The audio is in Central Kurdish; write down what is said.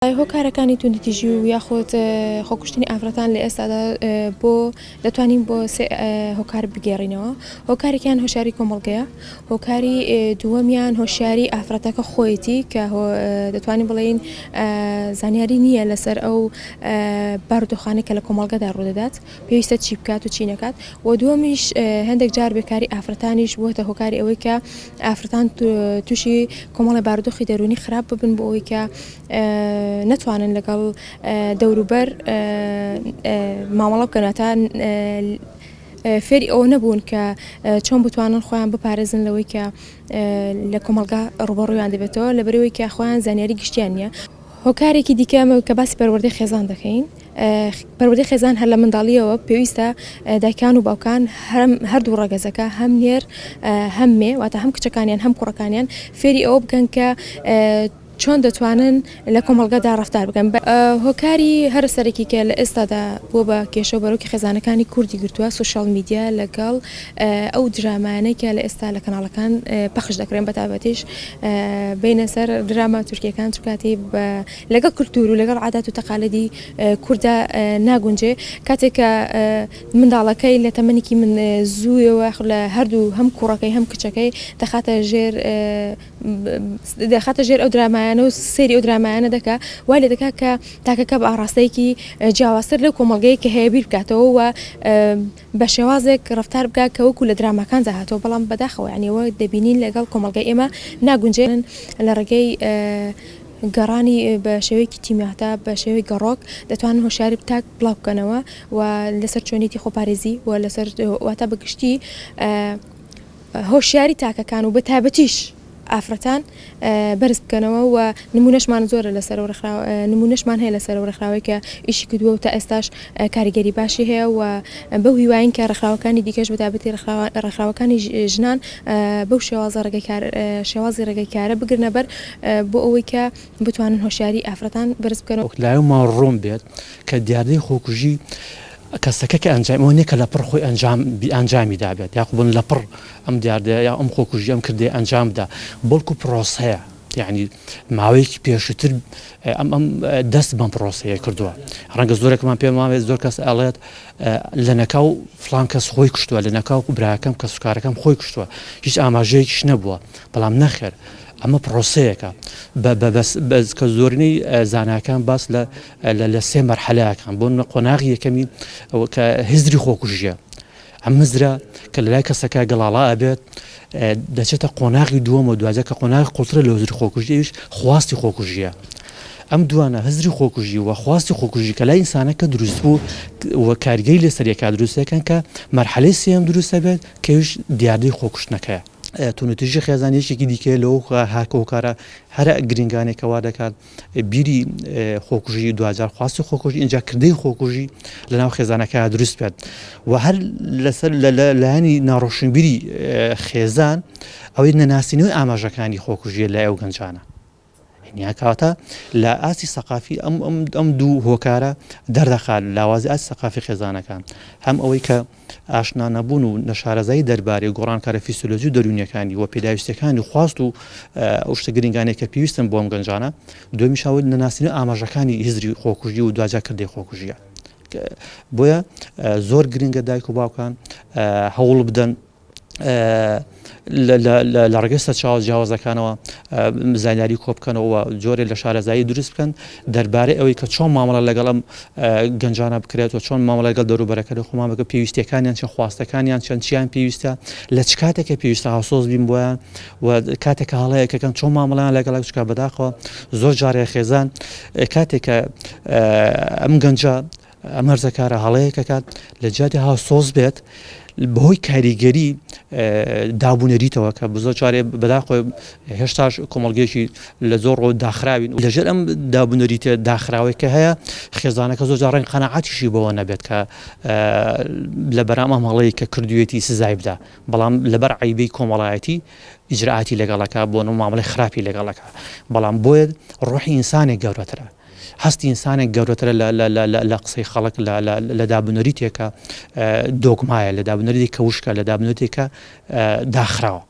هۆکارەکانی توندەتیژی و یاخود خۆکوشتنی ئافرەتان لە ئێستادا بۆ دەتوانین بۆ هۆکار بگێڕینەوە. هۆکارێکیان هۆشیاری کۆمەڵگەیە، هۆکاری دووەمیان هۆشیاری ئافرەتەکە خۆیەتی کە دەتوانین بڵێین زانیاری نییە لەسەر ئەو بارودۆخانەی کە لە کۆمەڵگەدا ڕوودەدات، پێویستە چی بکات و چی نەکات. و دووەمیش هەندێک جار بێکاری ئافرەتانیش بووەتە هۆکاری ئەوەی کە ئافرەتان تووشی کۆمەڵی بارودۆخی دەرونی خراپ ببن بۆ ئەوەی کە نتوانن لەگەڵ دەوروبەر مامەڵە بکەناتە فێری ئەوە نەبوون کە چۆن بتوانن خۆیان بپارێزن لەوەی کە لە کۆمەڵگا ڕوبەڕوویان دەبێتەوە لەبەرەوەی کە خۆیان زانیاری گشتیان نییە. هۆکارێکی دیکەمە کە باسی پەروەردەی خێزان دەکەین. پەروەردەی خێزان هەر لە منداڵیەوە پێویستە دایکان و باوکان هەردوو ڕەگەزەکە هەم نێر هەم مێ واتە هەم کچەکانیان هەم کوڕەکانیان فێری ئەوە بکەن کە چۆن دەتوانن لە کۆمەڵگەدا ڕەفتار بکەن. هۆکاری هەر سەرێکی کە لە ئێستادا بۆ بە کێشە و بەرەوکی خێزانەکانی کوردی گرتووە سوشال میدیا لەگەڵ ئەو درامانەی کە لە ئێستا لە کەناڵەکان پەخش دەکرێن بەتابەتیش بینە سەر دراما تورکیەکان چکاتی لەگەڵ کولتور و لەگەڵ عادات و تەقالەدی کووردا ناگونجێ کاتێک کە منداڵەکەی لە تەمەنێکی من زوویەوە لە هەردوو هەم کوڕەکەی هەم کچەکەی دەخاتە ژێر ئەو درامایە و سێری ئەو درامایانە دەکا وای لێ دەکا کە تاکەکە بە ئاڕاستەیەکی جیاوازتر لەو کۆمەڵگەی کە هەیە بیر بکاتەوە و بە شێوازێک ڕەفتار بکات کە وەکو لە دراماکان داهاتەوە بەڵام بەداخەوە یانیەوە دەبینین لەگەڵ کۆمەڵگەی ئێمە ناگونجێن لە ڕێگەی گەڕانی بە شێوەیەکی تیماتە بە شێوەی گەڕۆک دەتوانن هۆشیاری بتاک بڵاو بکەنەوە و لەسەر چۆنیەتی خۆپارێزی و لەسەر واتە بەگشتی هۆشیاری تاکەکان و بەتابەتیش ئافرەتان بەرز بکەنەوە و نمونەشمان زۆرە لەسەر نمونەشمان هەیە لەسەر ڕێکخراوەی کە ئیشی کردووە و تا ئێستاش کاریگەری باشی هەیە و بەو هیواین کە ڕێکخراوەکانی دیکەش بەتابەتی ڕێکخراوەکانی ژنان بەو شێوازی ڕێگەی کارە بگرنە بەر بۆ ئەوەی کە بتوانن هۆشیاری ئافرەتان بەرز بکەنەوە. لایەومان ڕۆم بێت کە دیاردەی خۆکوژی کەسەکە کە ئەنجامەوە نیە کە لە پڕ خۆی ئەنجامی دابێت یا بن لە پڕ ئەم دیاردەیە یا ئەم خۆکوژی ئەم کردێ ئەنجامدا بەڵکو پرۆسەیە یعنی ماوەیەکی پێشتر ئەم دەست بەم پرۆسەیە کردووە. ڕەنگە زۆرێکمان پێ ماوێت زۆر کەس ئەڵێت لە نەکاو فلان کەس خۆی کوشتووە لە نەکاو براکەم کە سوکارەکەم خۆی کوشتووە هیچ ئاماژەیەکیش نەبووە بەڵام نەخێر ئەمە پرۆسەیەکە بەس کە زۆرینەی زاناکان باس لە سێ مەرحەلەیەکان بۆ قۆناغی یەکەمی کە هزری خۆکوژیە ئەم مزرە کە لە لای کەسەکە گەڵاڵا ئەبێت دەچێتە قۆناغی دووەمە دوازە کە قۆناغی قوڵترە لە هزری خۆکوژیەویش خواستی خۆکوژیە. ئەم دوانە هزری خۆکوژی و خواستی خۆکوژی کە لای ئینسانەکە دروست بوو و کاریگەری لەسەرەکە دروستەکەن کە مەرحەلەی سێم دروستە بێت کەویش دیاردەی خۆکوشتنەکەیە. توندەتیژی خێزانێشێکی دیکە لەو هاکۆکارە هەرە گرنگانێکەوا دەکات بیری خۆکوژی دوجار خواستی خۆکوژی اینجا کردەی خۆکوژی لە ناو خێزانەکە دروست بێت و هەر لەسەر لایەنی ناڕۆشنبیری خێزان ئەوەی نەناسینەوەی ئاماژەکانی خۆکوژیە لای ئەو گەنجانە. کاتە لە ئاسی سەقافی ئەم دوو هۆکارە دەردەخات لاوازی ئاسی سەقافی خێزانەکان هەم ئەوەی کە ئاشنا نەبوون و نەشارەزایی دەربارەی گۆڕانکارە فیسیۆلۆژی و دەرونیەکانی و پێداویستەکانی خواست و ئەو شتە گرنگانەیە کە پێویستن بۆ ئەم گەنجانە دومیشەوە نەناسینەوەی ئاماژەکانی هزری خۆکوژی و دوجار کردەی خۆکوژیە. بۆیە زۆر گرنگە دایک و باوکان هەوڵ بدەن لە ڕگەستە جیاوازەکانەوە زانیاری کۆ بکەنەوە جۆرێ لە شارەزایی دروست بکەن دەربارەی ئەوەی کە چۆن مامەڵە لەگەڵ ئەم گەنجانە بکرێت و چۆن مامەڵە لەگەڵ دەوروبەرەکە لە خۆمان بکە پێویستیەکانیان چەند خواستەکانیان چەند چیان پێویستە لە چ کاتێکە پێویستە هاوسۆز بین بۆیان و کاتێکە هەڵەیەکەکەن چۆن مامەڵیان لەگەڵ چکە بەداخەوە زۆر جارێ خێزان کاتێکە ئەم گەنجە ئەم هەرزەکارە هەڵەیەکەکات لە جیاتی هاوسۆز بێت بەهۆی کاریگەری دابوونەریتەوە کە زۆر جارێ بەداخۆی هێشتاش کۆمەڵگەیەکی لە زۆر ڕۆ داخراوین لەژێر ئەم دابوونەریتە داخراوەی کە هەیە خێزانەکە زۆر جار ڕەنگ قەنەعاتیشی بەوە نەبێت کە لە بەرام ئەم هەڵەیە کە کردوێتی سزای بدە بەڵام لەبەر عیبەی کۆمەڵایەتی ئیجرعاتی لەگەڵەکە بۆ مامەڵەی خراپی لەگەڵەکە بەڵام بۆیە ڕۆحی ئینسانێک گەورەترە هەستی ئینسانێک گەورەترە لە قسەی خەڵک لە دابوونەریتێکە دۆگمایە لە دابوونەریتی کە وشکە لە دابوونەریتێکە داخراوە